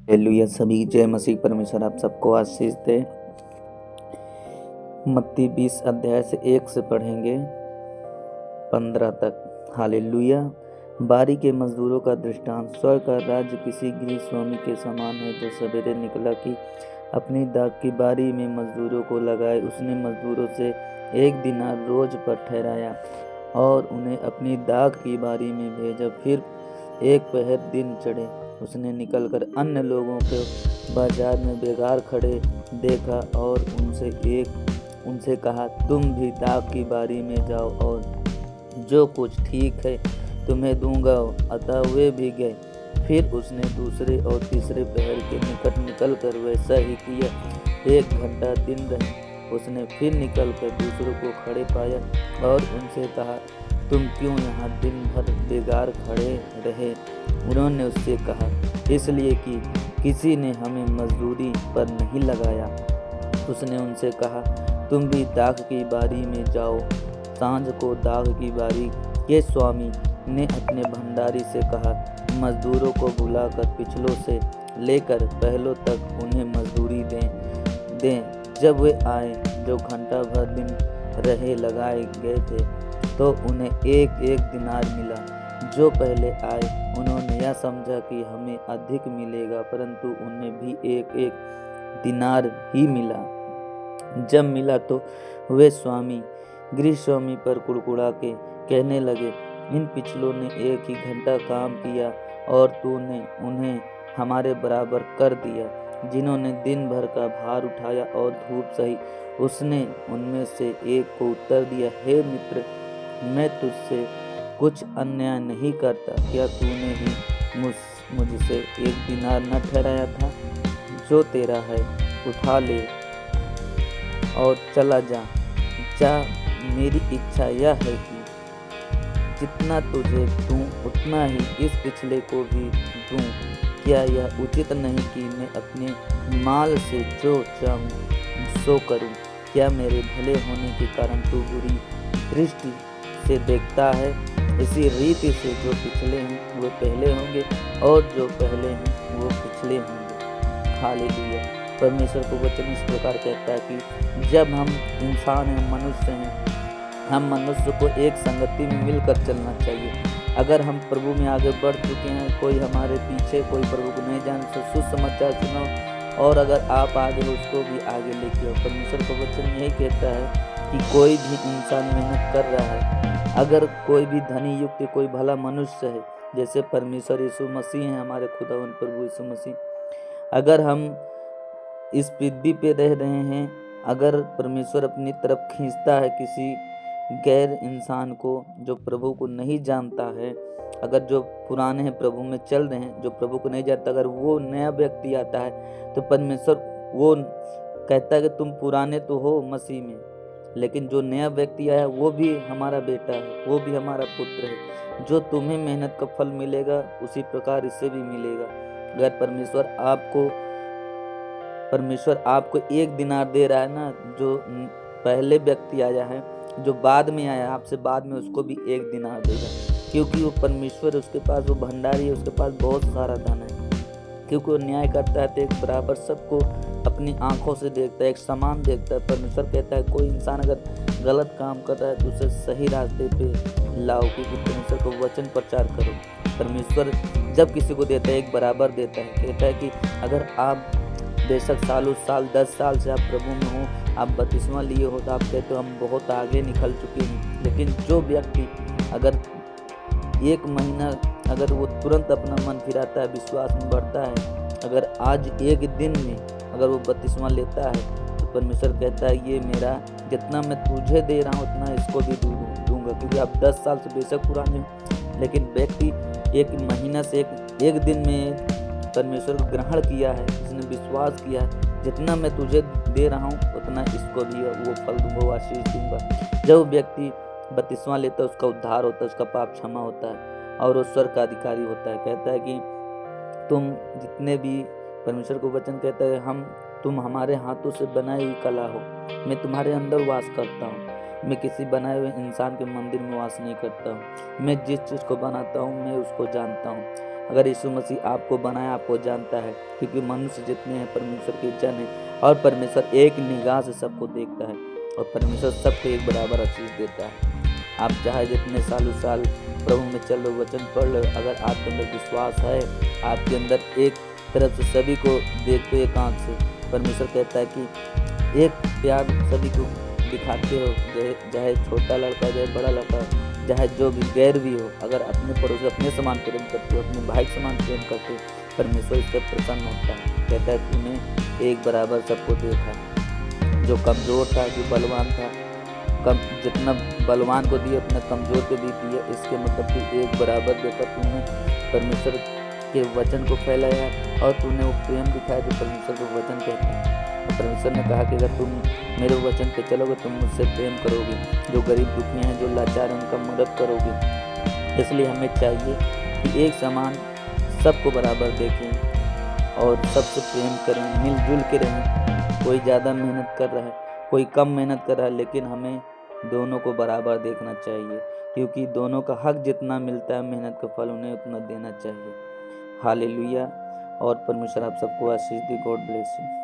Hallelujah. सभी जय मसीह। परमेश्वर आप सबको आशीष दे। मत्ती 20 अध्याय से 1 से पढ़ेंगे 15 तक। हालेलुया। बारी के मजदूरों का दृष्टांत। स्वर्ग का राज्य किसी गृह स्वामी के समान है जो सवेरे निकला कि अपनी दाख की बारी में मजदूरों को लगाए। उसने मजदूरों से 1 दिनार रोज पर ठहराया और उन्हें अपनी दाख की बारी में भेजा। फिर एक पहर दिन चढ़े उसने निकलकर अन्य लोगों को बाजार में बेगार खड़े देखा और उनसे कहा, तुम भी दाख की बारी में जाओ और जो कुछ ठीक है तुम्हें दूंगा। अतः वे भी गए। फिर उसने दूसरे और तीसरे पहर के निकट निकलकर वैसा ही किया। 1 घंटा दिन रहे। उसने फिर निकलकर दूसरों को खड़े पाया और उनसे कहा, तुम क्यों यहाँ दिन भर बेगार खड़े रहे? उन्होंने उससे कहा, इसलिए कि किसी ने हमें मजदूरी पर नहीं लगाया। उसने उनसे कहा, तुम भी दाख की बारी में जाओ। सांझ को दाख की बारी के स्वामी ने अपने भंडारी से कहा, मजदूरों को बुलाकर पिछलों से लेकर पहलों तक उन्हें मजदूरी दें। जब वे आए जो घंटा भर दिन रहे लगाए गए थे तो उन्हें 1-1 दिनार मिला। जो पहले आए उन्होंने यह समझा कि हमें अधिक मिलेगा, परंतु उन्हें भी 1-1 दिनार ही मिला। जब मिला तो वे गृह स्वामी पर कुड़कुड़ा के कहने लगे, इन पिछलों ने 1 ही घंटा काम किया और तूने उन्हें हमारे बराबर कर दिया, जिन्होंने दिन भर का भार उठाया और धूप सही। उसने उनमें से एक को उत्तर दिया, हे मित्र, मैं तुझसे कुछ अन्याय नहीं करता। क्या तूने ही मुझसे 1 दिनार न ठहराया था? जो तेरा है उठा ले और चला जा। मेरी इच्छा यह है कि जितना तुझे दूं उतना ही इस पिछले को भी दूं। क्या यह उचित नहीं कि मैं अपने माल से जो चाहूं सो करूं? क्या मेरे भले होने के कारण तू बुरी दृष्टि से देखता है? इसी रीति से जो पिछले हैं वो पहले होंगे और जो पहले हैं वो पिछले होंगे। हालेलुया। परमेश्वर को वचन इस प्रकार कहता है कि जब हम इंसान हैं, मनुष्य हैं, हम मनुष्य को एक संगति में मिलकर चलना चाहिए। अगर हम प्रभु में आगे बढ़ चुके हैं, कोई हमारे पीछे, कोई प्रभु को नहीं जानते, सुसमाचार सुनाओ और अगर आप आगे हो उसको भी आगे लेके आओ। परमेश्वर का वचन यही कहता है कि कोई भी इंसान मेहनत कर रहा है, अगर कोई भी धनी युक्त कोई भला मनुष्य है, जैसे परमेश्वर यीशु मसीह हैं, हमारे खुदावंद प्रभु यीशु मसीह, अगर हम इस पृथ्वी पे रह रहे हैं, अगर परमेश्वर अपनी तरफ खींचता है किसी गैर इंसान को जो प्रभु को नहीं जानता है, अगर जो पुराने हैं प्रभु में चल रहे हैं, जो प्रभु को नहीं जानता, अगर वो नया व्यक्ति आता है तो परमेश्वर वो कहता है कि तुम पुराने तो हो मसीह में, लेकिन जो नया व्यक्ति आया वो भी हमारा बेटा है, वो भी हमारा पुत्र है। जो तुम्हें मेहनत का फल मिलेगा उसी प्रकार इससे भी मिलेगा। अगर परमेश्वर आपको 1 दिनार दे रहा है ना, जो पहले व्यक्ति आया है, जो बाद में आया आपसे बाद में, उसको भी 1 दिनार देगा, क्योंकि वो परमेश्वर, उसके पास वो भंडारी है, उसके पास बहुत सारा धन है। क्योंकि वो न्याय करता है तो एक बराबर सबको अपनी आंखों से देखता है, एक समान देखता है। परमेश्वर कहता है कोई इंसान अगर गलत काम कर रहा है तो उसे सही रास्ते पे लाओ, क्योंकि परमेश्वर को वचन प्रचार करो। परमेश्वर जब किसी को देता है एक बराबर देता है। कहता है कि अगर आप बेशक सालों साल 10 साल से आप प्रभु में हो, आप बपतिस्मा लिए हो, तो आप कहते हो हम बहुत आगे निकल चुके हैं। लेकिन जो व्यक्ति अगर 1 महीना अगर वो तुरंत अपना मन फिराता है, विश्वास में बढ़ता है, अगर आज 1 दिन में अगर वो बपतिस्मा लेता है तो परमेश्वर कहता है ये मेरा, जितना मैं तुझे दे रहा हूँ उतना इसको भी दूंगा। क्योंकि आप 10 साल से बेशक पुराने हो, लेकिन व्यक्ति 1 महीना से एक दिन में परमेश्वर को ग्रहण किया है, जिसने विश्वास किया है, जितना मैं तुझे दे रहा हूँ उतना इसको भी वो फल दूंगा, वो आशीष दूंगा। जब व्यक्ति बपतिस्मा लेता है उसका उद्धार होता है, उसका पाप क्षमा होता है और वो स्वर्ग का अधिकारी होता है। कहता है कि तुम जितने भी, परमेश्वर को वचन कहता है तुम हमारे हाथों से बनाई हुई कला हो, मैं तुम्हारे अंदर वास करता हूँ। मैं किसी बनाए हुए इंसान के मंदिर में वास नहीं करता हूँ। मैं जिस चीज़ को बनाता हूँ मैं उसको जानता हूँ। अगर यीशु मसीह आपको बनाया, आपको जानता है, क्योंकि मनुष्य जितने हैं परमेश्वर के जन हैं, और परमेश्वर एक निगाह से सबको देखता है, और परमेश्वर सबको एक बराबर आशीष देता है। आप चाहे जितने साल प्रभु में चल लो, वचन पढ़ लो, अगर आपके अंदर विश्वास है, आपके अंदर एक तरफ से सभी को देखते एक आँख से, परमेश्वर कहता है कि एक प्यार सभी को दिखाते हो, चाहे छोटा लड़का, चाहे बड़ा लड़का, चाहे जो भी गैर भी हो, अगर अपने पड़ोसी अपने समान प्रेम करते हो, अपने भाई समान प्रेम करते हो, परमेश्वर इससे प्रसन्न होता है। कहता है तूने एक बराबर सबको देखा। जो कमज़ोर था, जो बलवान था, जितना बलवान को दिए उतना कमज़ोर को भी दिए। इसके मतलब तू एक बराबर देकर तूने परमेश्वर के वचन को फैलाया, और तूने वो प्रेम दिखाया जो परमेश्वर को वचन कहते हैं। और परमेश्वर ने कहा कि अगर तुम मेरे वचन पे चलोगे, तुम मुझसे प्रेम करोगे, जो गरीब दुखी हैं, जो लाचार हैं, उनका मदद करोगे। इसलिए हमें चाहिए कि एक समान सबको बराबर देखें और सबसे प्रेम करें, मिलजुल के रहें। कोई ज़्यादा मेहनत कर रहा है, कोई कम मेहनत कर रहा है, लेकिन हमें दोनों को बराबर देखना चाहिए, क्योंकि दोनों का हक जितना मिलता है, मेहनत का फल उन्हें उतना देना चाहिए। हालेलुया। और परमेश्वर आप सबको आशीष दे। God bless you.